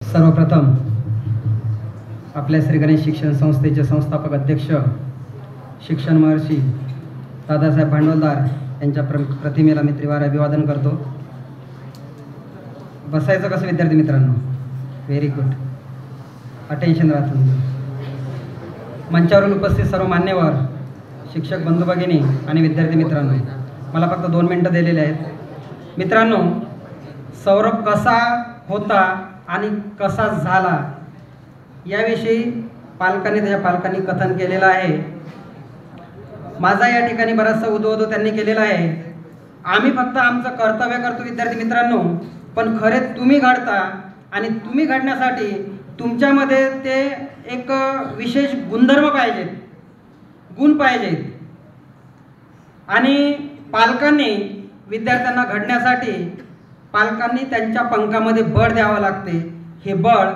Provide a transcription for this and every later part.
सर्वप्रथम आपल्या श्री गणेश शिक्षण संस्थेचे संस्थापक अध्यक्ष शिक्षण महर्षी दादासाहेब भांडवलदार यांच्या प्रतिमेला मी त्रिवार अभिवादन करतो. बसायचं कसं विद्यार्थी मित्रांनो? व्हेरी गुड, अटेन्शन राहतं. मंचावरून उपस्थित सर्व मान्यवर शिक्षक बंधू भगिनी आणि विद्यार्थी मित्रांनो, मला फक्त 2 मिनिटं दिलेले आहेत. मित्रांनो, सौरभ कसा होता आणि कसा झाला याविषयी त्याच्या पालकांनी कथन केलेलं आहे. माझा या ठिकाणी बराचसा उदो त्यांनी केलेला आहे. आम्ही फक्त आमचं कर्तव्य करतो विद्यार्थी मित्रांनो, पण खरे तुम्ही घडता आणि तुम्ही घडण्यासाठी तुमच्यामध्ये ते एक विशेष गुणधर्म पाहिजेत, गुण पाहिजेत. आणि पालकांनी विद्यार्थ्यांना घडण्यासाठी पालकांनी त्यांच्या पंखामध्ये बळ द्यावं लागते. हे बळ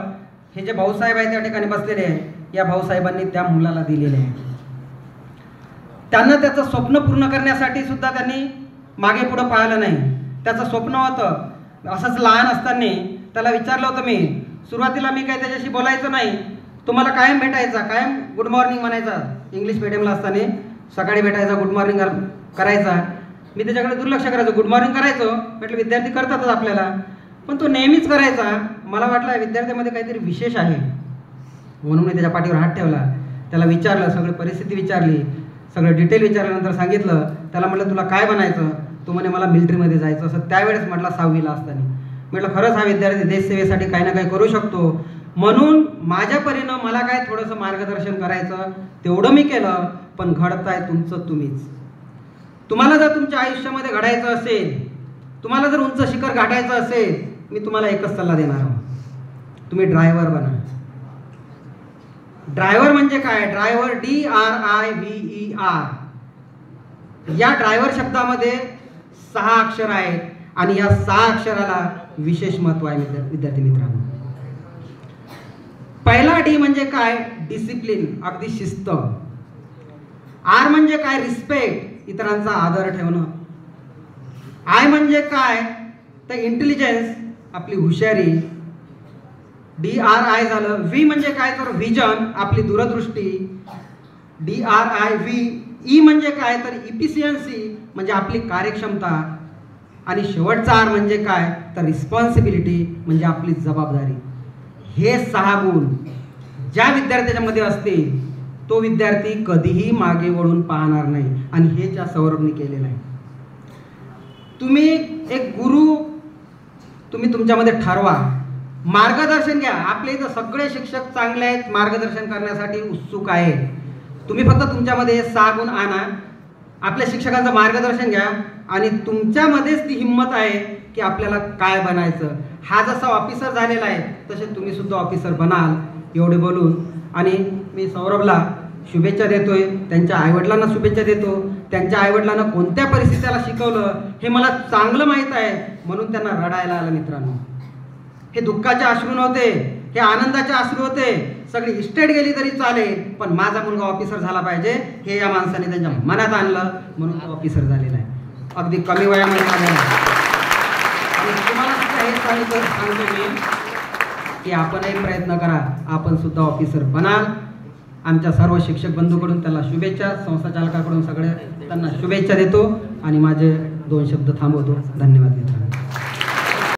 हे जे भाऊसाहेब आहेत त्या ठिकाणी बसलेले आहे, या भाऊसाहेबांनी त्या मुलाला दिलेले आहे. त्यांना त्याचं स्वप्न पूर्ण करण्यासाठी सुद्धा त्यांनी मागे पुढं पाहिलं नाही. त्याचं स्वप्न होतं. असंच लहान असताना त्याला विचारलं होतं मी. सुरुवातीला मी काही त्याच्याशी बोलायचं नाही. तुम्हाला कायम भेटायचा, कायम गुड मॉर्निंग म्हणायचा. इंग्लिश मिडियमला असताना सकाळी भेटायचा, गुड मॉर्निंग करायचा. मी त्याच्याकडे दुर्लक्ष करायचो. गुड मॉर्निंग करायचो, म्हटलं विद्यार्थी करतातच आपल्याला, पण तो नेहमीच करायचा. मला वाटलं विद्यार्थ्यामध्ये काहीतरी विशेष आहे, म्हणून मी त्याच्या पाठीवर हात ठेवला. त्याला विचारलं, सगळी परिस्थिती विचारली, सगळं डिटेल विचारल्यानंतर सांगितलं. त्याला म्हटलं तुला काय बनायचं? तो म्हणे मला मिलिटरीमध्ये जायचं. असं त्यावेळेस म्हटलं 6वीला असताना. म्हटलं खरंच हा विद्यार्थी देशसेवेसाठी काही ना काही करू शकतो, म्हणून माझ्या परीनं मला काय थोडंसं मार्गदर्शन करायचं तेवढं मी केलं. पण घडताय तुमचं तुम्हीच. तुम्हाला जर तुमच्या आयुष्यामध्ये घडायचं असेल, तुम्हाला जर उंच शिखर गाठायचं असेल, मी तुम्हाला एकच सल्ला देणार आहोत, तुम्ही ड्रायव्हर बना. ड्रायव्हर म्हणजे काय? Driver DRIVER. या ड्रायव्हर शब्दामध्ये 6 अक्षर आहेत आणि या 6 अक्षराला विशेष महत्व आहे विद्यार्थी मित्रांनो. पहिला D म्हणजे काय? डिसिप्लिन, अगदी शिस्त. R म्हणजे काय? रिस्पेक्ट, इतरांचा आदर ठेवणं. I म्हणजे काय? तर इंटेलिजन्स, आपली हुशारी. DRI झालं. V म्हणजे काय? तर व्हिजन, आपली दूरदृष्टी. DRIVE म्हणजे काय? तर इफिशियन्सी, म्हणजे आपली कार्यक्षमता. आणि शेवटचा R म्हणजे काय? तर रिस्पॉन्सिबिलिटी, म्हणजे आपली जबाबदारी. हे 6 गुण ज्या विद्यार्थ्याच्या मध्ये असतील तो विद्यार्थी कधीही मागे वळून पाहणार नाही. आणि हे ज्या सौरभने केलेलं आहे. तुम्ही एक गुरु तुम्ही तुमच्यामध्ये ठरवा, मार्गदर्शन घ्या. आपले इथं सगळे शिक्षक चांगले आहेत, मार्गदर्शन करण्यासाठी उत्सुक आहेत. तुम्ही फक्त तुमच्यामध्ये हे 6 गुण आणा, आपल्या शिक्षकांचं मार्गदर्शन घ्या आणि तुमच्यामध्येच ती हिंमत आहे की आपल्याला काय बनायचं. हा जसा ऑफिसर झालेला आहे तसे तुम्ही सुद्धा ऑफिसर बनाल. एवढे बोलून आणि मी सौरभला शुभेच्छा देतोय, त्यांच्या आईवडिलांना शुभेच्छा देतो. त्यांच्या आईवडिलांना कोणत्या परिस्थितीत त्याला शिकवलं हे मला चांगलं माहीत आहे, म्हणून त्यांना रडायला आलं. मित्रांनो, हे दुःखाचे अश्रू नव्हते, हे आनंदाचे अश्रू होते. सगळी इस्टेट गेली तरी चालेल, पण माझा मुलगा ऑफिसर झाला पाहिजे हे या माणसाने त्यांच्या मनात आणलं, म्हणून तो ऑफिसर झालेला आहे. अगदी कमी वयामध्ये झालेला आहे. आणि तुम्हाला सुद्धा हे सांगतो मी की आपणही प्रयत्न करा, आपण सुद्धा ऑफिसर बनाल. आमच्या सर्व शिक्षक बंधूकडून त्याला शुभेच्छा, संस्था चालकाकडून सगळे त्यांना शुभेच्छा देतो आणि माझे 2 शब्द थांबवतो. धन्यवाद मित्रांनो.